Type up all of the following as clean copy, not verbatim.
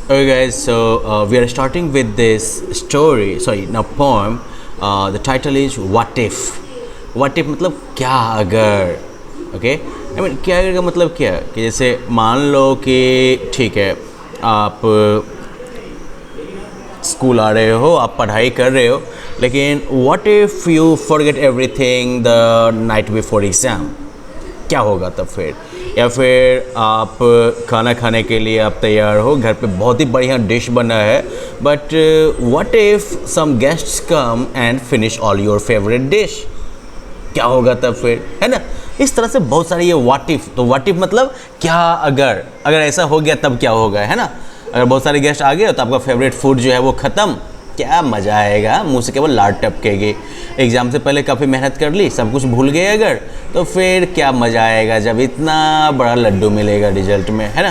Okay, guys, so we are starting with this story, sorry, now poem. The title is What If? What If मतलब क्या अगर? Okay? I mean, क्या अगर का मतलब क्या कि जैसे मान लो कि ठीक है, आप स्कूल आ रहे हो, आप पढ़ाई कर रहे हो, लेकिन what if you forget everything the night before exam? क्या होगा तब फिर? या फिर आप खाना खाने के लिए आप तैयार हो, घर पे बहुत ही बढ़िया डिश बना है, but what if some guests come and finish all your favourite dish? क्या होगा तब फिर, है ना? इस तरह से बहुत सारी ये व्हाट इफ़, तो व्हाट इफ़ मतलब क्या अगर ऐसा हो गया तब क्या होगा, है ना? अगर बहुत सारे गेस्ट आ गए तो आपका फेवरेट फूड जो है वो ख़त्म, क्या मज़ा आएगा, मुंह से केवल लार टपकेगी। एग्ज़ाम से पहले काफ़ी मेहनत कर ली, सब कुछ भूल गए अगर, तो फिर क्या मज़ा आएगा जब इतना बड़ा लड्डू मिलेगा रिजल्ट में, है ना?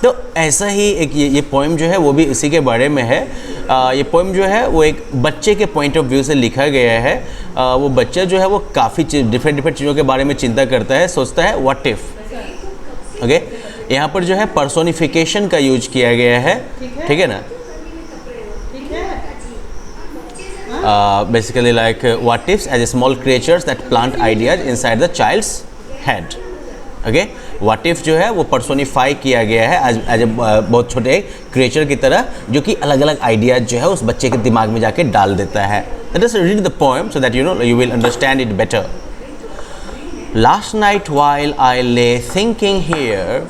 तो ऐसा ही एक ये पोएम जो है वो भी इसी के बारे में है। ये पोएम जो है वो एक बच्चे के पॉइंट ऑफ व्यू से लिखा गया है। वो बच्चा जो है वो काफ़ी डिफरेंट चीज़ों के बारे में चिंता करता है, सोचता है व्हाट इफ़। ओके, यहाँ पर जो है पर्सोनिफिकेशन का यूज किया गया है, ठीक है ना? Basically like what ifs as small creatures that plant ideas inside the child's head. Okay, what if जो है वो पर्सोनिफाई किया गया है एज बहुत छोटे क्रिएचर की तरह, जो कि अलग अलग आइडियाज जो है उस बच्चे के दिमाग में जाके डाल देता है। Let us read the poem so that you will understand it better. Last night while I lay thinking here,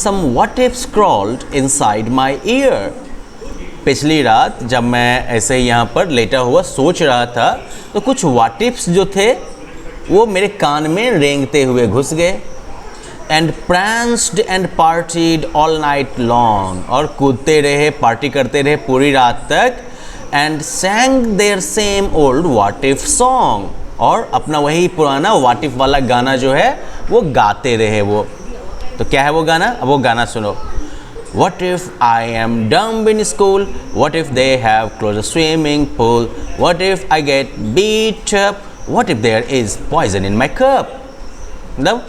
some what ifs crawled inside my ear. पिछली रात जब मैं ऐसे ही यहाँ पर लेटा हुआ सोच रहा था तो कुछ व्हाट इफ्स जो थे वो मेरे कान में रेंगते हुए घुस गए। And pranced and partied all night long, और कूदते रहे, पार्टी करते रहे पूरी रात तक। And sang their same old what if song, और अपना वही पुराना व्हाट इफ वाला गाना जो है वो गाते रहे वो। तो क्या है वो गाना? अब वो गाना सुनो। What if I am dumb in school? What if they have closed a swimming pool? What if I get beat up? What if there is poison in my cup? मतलब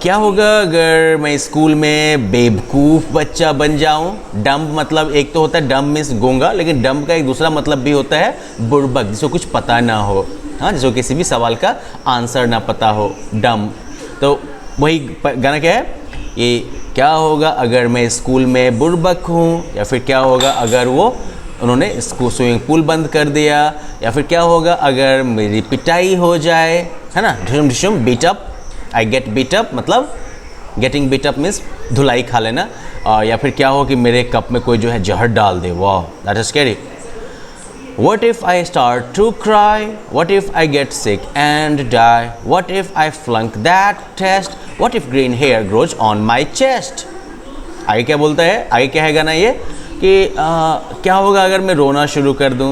क्या होगा अगर मैं स्कूल में बेवकूफ़ बच्चा बन जाऊं? डम्ब मतलब एक तो होता है डम्ब मीन्स गूंगा, लेकिन डम्ब का एक दूसरा मतलब भी होता है बुड़बक, जिसको कुछ पता ना हो, हाँ, जिसको किसी भी सवाल का आंसर ना पता हो, डम्ब। तो वही गाना क्या है? ये क्या होगा अगर मैं स्कूल में बुड़बक हूँ, या फिर क्या होगा अगर उन्होंने इसको स्विमिंग पूल बंद कर दिया, या फिर क्या होगा अगर मेरी पिटाई हो जाए, है ना? ढिशुम ढिशुम beat up, I get beat up मतलब गेटिंग बीट अप मीन्स धुलाई खा लेना। या फिर क्या हो कि मेरे कप में कोई जो है जहर डाल दे, वाह that is scary. What if I start to cry? What if I get sick and die? What if I flunk that test? What if green hair grows on my chest? आगे क्या बोलता है? आगे क्या है गाना ये कि क्या होगा अगर मैं रोना शुरू कर दूं,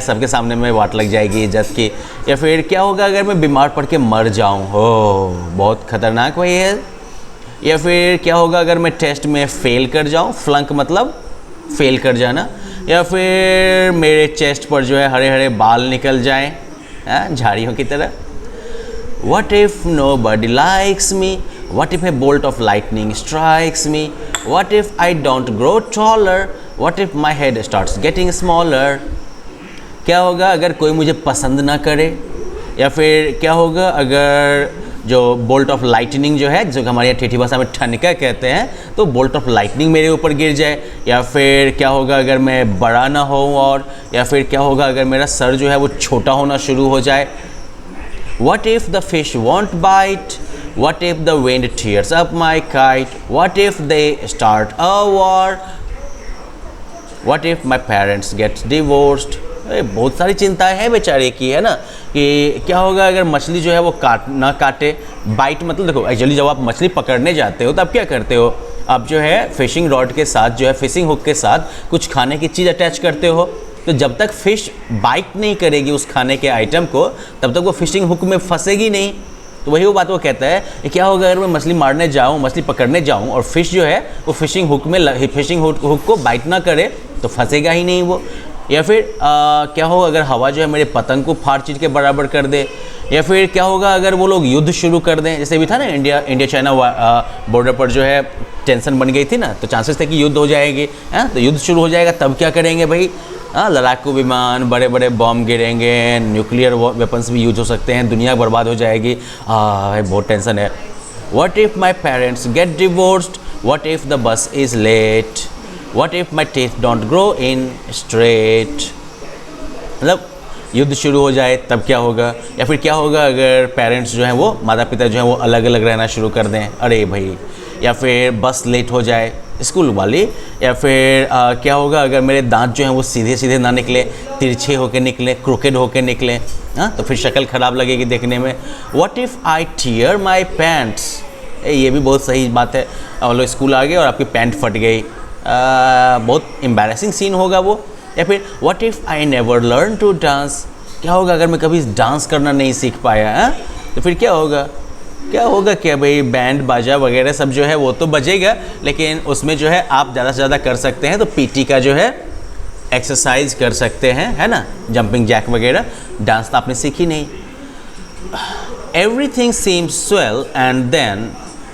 सबके सामने में वाट लग जाएगी इज्जत की। या फिर क्या होगा अगर मैं बीमार पड़ के मर जाऊं, हो बहुत खतरनाक वही है। या फिर क्या होगा अगर मैं टेस्ट में फेल कर जाऊं, फ्लंक मतलब फेल कर जाना। या फिर मेरे चेस्ट पर जो है हरे हरे बाल निकल जाएं, झाड़ियों की तरह। What if nobody likes me? What if a bolt of lightning strikes me? What if I don't grow taller? What if my head starts getting smaller? क्या होगा अगर कोई मुझे पसंद ना करे? या फिर क्या होगा अगर जो बोल्ट ऑफ लाइटनिंग जो है, जो हमारे यहाँ ठेठी भाषा में ठनका कहते हैं, तो बोल्ट ऑफ लाइटनिंग मेरे ऊपर गिर जाए। या फिर क्या होगा अगर मैं बड़ा ना हो, और या फिर क्या होगा अगर मेरा सर जो है वो छोटा होना शुरू हो जाए। What if the fish won't bite? What if the wind tears up my kite? What if they start a war? What if my parents get divorced? बहुत सारी चिंताएं हैं बेचारे की, है ना? कि क्या होगा अगर मछली जो है वो ना काटे। बाइट मतलब देखो, एक्चुअली जब आप मछली पकड़ने जाते हो तो आप क्या करते हो? आप जो है फिशिंग रॉड के साथ जो है फिशिंग हुक के साथ कुछ खाने की चीज़ अटैच करते हो। तो जब तक फिश बाइट नहीं करेगी उस खाने के आइटम को, तब तक वो फिशिंग हुक में फंसेगी नहीं। तो वही वो बात वो कहता है, क्या होगा अगर मैं मछली मारने जाऊँ, मछली पकड़ने जाऊँ, और फिश जो है वो फिशिंग हुक को बाइट ना करे, तो फंसेगा ही नहीं वो। या फिर क्या होगा अगर हवा जो है मेरे पतंग को फाड़ चीज के बराबर कर दे, या फिर क्या होगा अगर वो लोग युद्ध शुरू कर दें, जैसे भी था ना इंडिया चाइना बॉर्डर पर जो है टेंशन बन गई थी ना, तो चांसेस थे कि युद्ध हो जाएगी, है तो युद्ध शुरू हो जाएगा, तब क्या करेंगे भाई, लड़ाकू विमान, बड़े बड़े बॉम्ब गिरेंगे, न्यूक्लियर वेपन्स भी यूज हो सकते हैं, दुनिया बर्बाद हो जाएगी, भाई बहुत टेंशन है। What if my parents get divorced, what if the bus is late, what if my teeth don't grow in straight, मतलब युद्ध शुरू हो जाए तब क्या होगा, या फिर क्या होगा अगर पेरेंट्स जो हैं वो माता पिता जो हैं वो अलग अलग रहना शुरू कर दें, अरे भाई, या फिर बस लेट हो जाए स्कूल वाली, या फिर क्या होगा अगर मेरे दांत जो हैं वो सीधे सीधे ना निकले, तिरछे होके निकले, क्रोकेड होके निकले, हाँ तो फिर शक्ल ख़राब लगेगी देखने में। What if I tear my pants, ये भी बहुत सही बात है, और लोग स्कूल आ गए और आपकी पैंट फट गई, बहुत एम्बैरेसिंग सीन होगा वो। या फिर what if I never learn to dance, क्या होगा अगर मैं कभी डांस करना नहीं सीख पाया, है तो फिर क्या होगा, क्या भाई, बैंड बाजा वगैरह सब जो है वो तो बजेगा, लेकिन उसमें जो है आप ज़्यादा से ज़्यादा कर सकते हैं तो पीटी का जो है एक्सरसाइज कर सकते हैं, है ना, जंपिंग जैक वगैरह, डांस तो आपने सीखी नहीं। Everything seems swell and then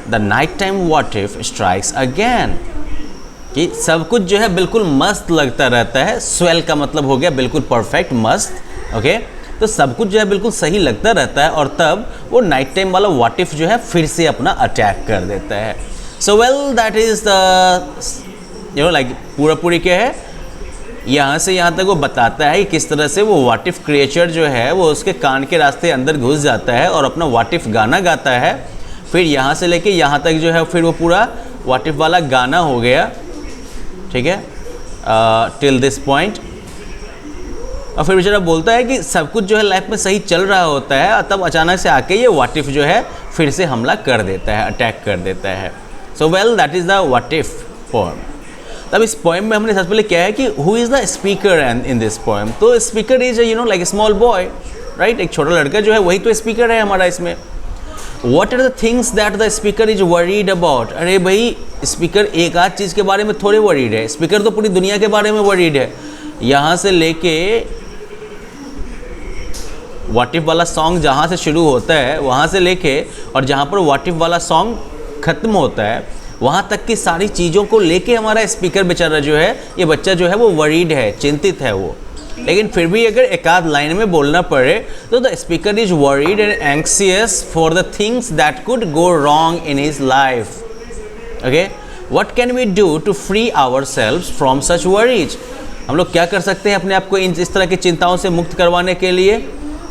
the night time what if strikes again, कि सब कुछ जो है बिल्कुल मस्त लगता रहता है, स्वेल का मतलब हो गया बिल्कुल परफेक्ट मस्त, ओके, तो सब कुछ जो है बिल्कुल सही लगता रहता है, और तब वो नाइट टाइम वाला व्हाट इफ जो है फिर से अपना अटैक कर देता है। So well that is the like पूरा पूरी क्या है, यहाँ से यहाँ तक वो बताता है कि किस तरह से वो व्हाट इफ क्रिएचर जो है वो उसके कान के रास्ते अंदर घुस जाता है और अपना व्हाट इफ गाना गाता है, फिर यहाँ से लेके यहाँ तक जो है फिर वो पूरा व्हाट इफ वाला गाना हो गया, ठीक है, टिल दिस पॉइंट। और फिर बेचारा बोलता है कि सब कुछ जो है लाइफ में सही चल रहा होता है, और तब अचानक से आके ये व्हाट इफ जो है फिर से हमला कर देता है, अटैक कर देता है। So well that is the what if poem. तब इस पोएम में हमने सबसे पहले क्या है कि who is the speaker and in this poem, तो speaker is like a small boy, right, एक छोटा लड़का जो है वही तो स्पीकर है हमारा इसमें। What are the things that the speaker is worried about? अरे भाई स्पीकर एक आध चीज़ के बारे में थोड़े वरीड है, स्पीकर तो पूरी दुनिया के बारे में वरीड है। यहाँ से लेके व्हाट इफ वाला सॉन्ग जहाँ से शुरू होता है वहाँ से लेके और जहाँ पर व्हाट इफ वाला सॉन्ग ख़त्म होता है वहाँ तक की सारी चीज़ों को लेके हमारा स्पीकर बेचारा जो है, ये बच्चा जो है वो वरीड है, चिंतित है वो। लेकिन फिर भी अगर एक आध लाइन में बोलना पड़े तो the speaker is worried and anxious for the things that could go wrong in his life. Okay, what can we do to free ourselves from such worries? हम लोग क्या कर सकते हैं अपने आप को इस तरह की चिंताओं से मुक्त करवाने के लिए?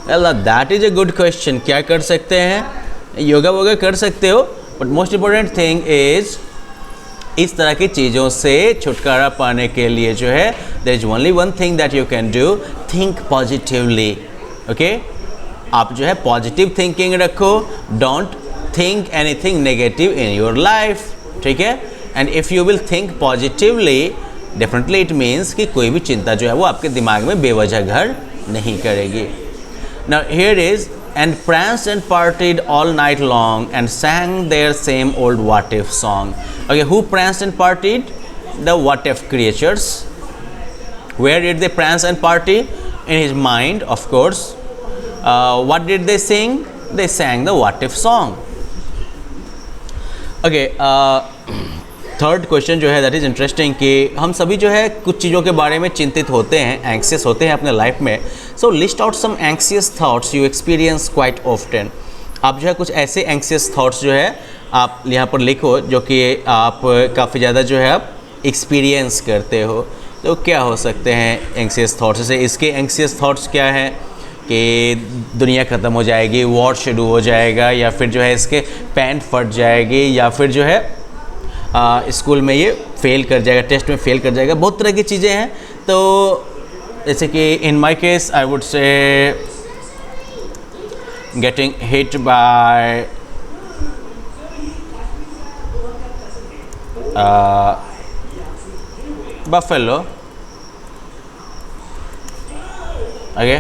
That is a good question. क्या कर सकते हैं? योगा वोगा कर सकते हो, but most important thing is इस तरह की चीज़ों से छुटकारा पाने के लिए जो है there is only one thing that you can do, think positively. Okay, आप जो है पॉजिटिव थिंकिंग रखो, don't think anything negative in your life, ठीक है। And if you will think positively definitely it means कि कोई भी चिंता जो है वो आपके दिमाग में बेवजह घर नहीं करेगी। Now here is and pranced and partied all night long and sang their same old what if song. Okay, who pranced and partied? The what if creatures. Where did they prance and party? In his mind, of course. What did they sing? They sang the what if song. Okay, third question जो है that is interesting कि हम सभी जो है कुछ चीज़ों के बारे में चिंतित होते हैं, एंक्सियस होते हैं अपने लाइफ में। So list out some anxious thoughts you experience quite often. आप जो है कुछ ऐसे एंक्सियस थॉट्स जो है आप यहाँ पर लिखो जो कि आप काफ़ी ज़्यादा जो है आप एक्सपीरियंस करते हो। तो क्या हो सकते हैं एंक्सियस थॉट्स? जैसे इसके एंक्सियस थॉट्स क्या है कि दुनिया ख़त्म हो जाएगी, वॉर शुरू हो जाएगा, या फिर जो है इसके पैंट फट जाएगी, या फिर जो है स्कूल में ये फेल कर जाएगा, टेस्ट में फेल कर जाएगा। बहुत तरह की चीज़ें हैं। तो जैसे कि in my case I would say getting hit by buffalo. Okay,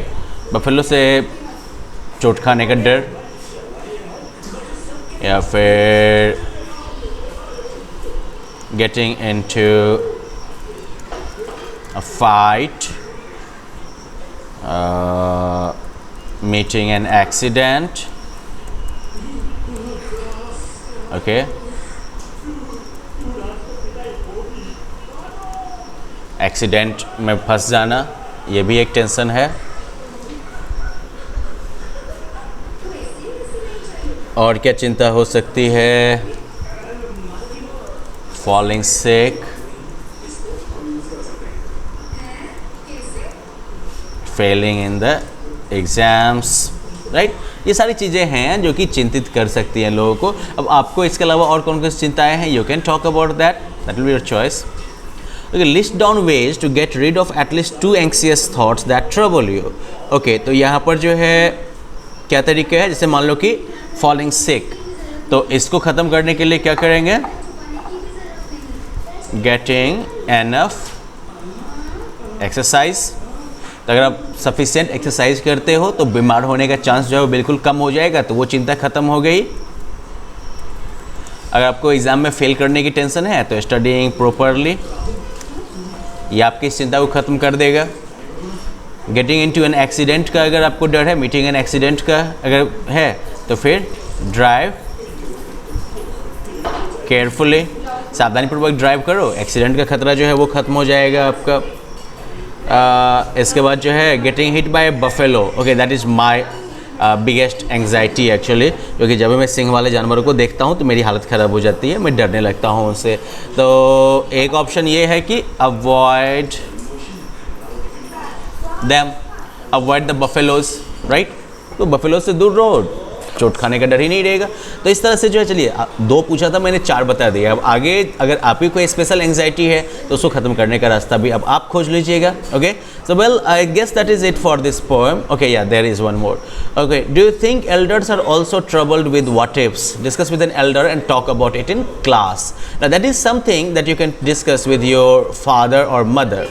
buffalo से चोट खाने का डर, या फिर getting into a fight meeting an accident. Okay. Accident में फंस जाना, ये भी एक टेंशन है. और क्या चिंता हो सकती है? Falling sick, Fehling in the exams, right. ये सारी चीज़ें हैं जो कि चिंतित कर सकती हैं लोगों को. अब आपको इसके अलावा और कौन कौन सी चिंताएं हैं? You can talk about that will be your choice. Okay, list down ways to get rid of at least 2 anxious thoughts that trouble you. Okay, तो यहाँ पर जो है क्या तरीका है? जैसे मान लो कि falling sick, तो इसको ख़त्म करने के लिए क्या करेंगे? Getting enough exercise. तो अगर आप सफिशिएंट एक्सरसाइज करते हो तो बीमार होने का चांस जो है वो बिल्कुल कम हो जाएगा, तो वो चिंता ख़त्म हो गई. अगर आपको एग्ज़ाम में फेल करने की टेंशन है तो स्टडीइंग प्रॉपरली, ये आपकी इस चिंता को ख़त्म कर देगा. गेटिंग इनटू एन एक्सीडेंट का अगर आपको डर है, मीटिंग एन एक्सीडेंट का अगर है, तो फिर ड्राइव केयरफुली, सावधानीपूर्वक ड्राइव करो, एक्सीडेंट का खतरा जो है वो ख़त्म हो जाएगा आपका. इसके बाद जो है getting hit by buffalo. Okay, that is my biggest anxiety actually, क्योंकि जब मैं सिंह वाले जानवरों को देखता हूँ तो मेरी हालत ख़राब हो जाती है, मैं डरने लगता हूँ उनसे. तो एक ऑप्शन ये है कि avoid them, avoid the buffaloes, right. तो बफेलोज से दूर रहो, चोट खाने का डर ही नहीं रहेगा. तो इस तरह से जो है, चलिए 2 पूछा था मैंने, 4 बता दिया. अब आगे अगर आप ही कोई स्पेशल एंग्जाइटी है तो उसको ख़त्म करने का रास्ता भी अब आप खोज लीजिएगा. Okay, so well I guess that is it for this poem. Okay, yeah there is one more. Okay, do you think elders are also troubled with what ifs? Discuss with an elder and talk about it in class. Now that is something that you can discuss with your father और mother.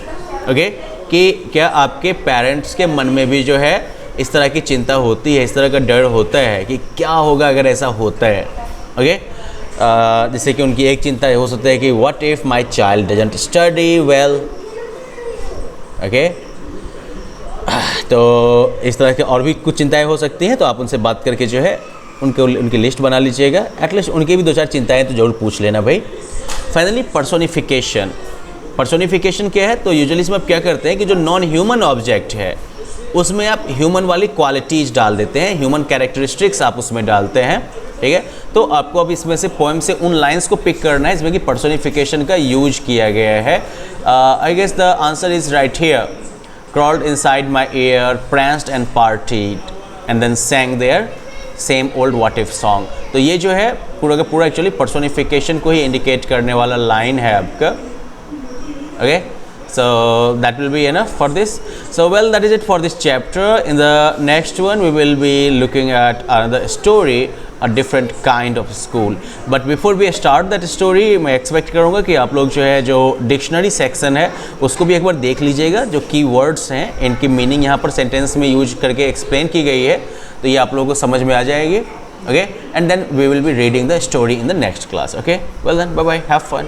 Okay, कि क्या आपके parents के मन में भी जो है इस तरह की चिंता होती है, इस तरह का डर होता है कि क्या होगा अगर ऐसा होता है. ओके, जैसे कि उनकी एक चिंता हो सकती है कि what if my child doesn't study well. Okay, तो इस तरह के और भी कुछ चिंताएं हो सकती हैं, तो आप उनसे बात करके जो है उनकी लिस्ट बना लीजिएगा. एटलीस्ट उनकी भी 2-4 चिंताएं तो ज़रूर पूछ लेना भाई. Finally personification. पर्सोनिफिकेशन क्या है? तो यूजुअली इसमें आप क्या करते हैं कि जो नॉन ह्यूमन ऑब्जेक्ट है उसमें आप ह्यूमन वाली क्वालिटीज़ डाल देते हैं, ह्यूमन कैरेक्टरिस्टिक्स आप उसमें डालते हैं. ठीक है, तो आपको अब इसमें से पोएम से उन लाइंस को पिक करना है इसमें कि पर्सोनिफिकेशन का यूज किया गया है. I guess the answer is right here. crawled inside my ear, pranced and partied, and then sang their same old what if song. तो ये जो है पूरा का पूरा एक्चुअली पर्सोनिफिकेशन को ही इंडिकेट करने वाला लाइन है आपका. Okay, so that will be enough for this. So well, that is it for this chapter. In the next one we will be looking at another story, a different kind of school. But before we start that story, मैं expect करूँगा कि आप लोग जो है जो dictionary section है उसको भी एक बार देख लीजिएगा. जो की वर्ड्स हैं इनकी मीनिंग यहाँ पर सेंटेंस में यूज करके एक्सप्लेन की गई है, तो ये आप लोगों को समझ में आ जाएगी. Okay, and then we will be reading the story in the next class. Okay, well then, bye bye, have fun.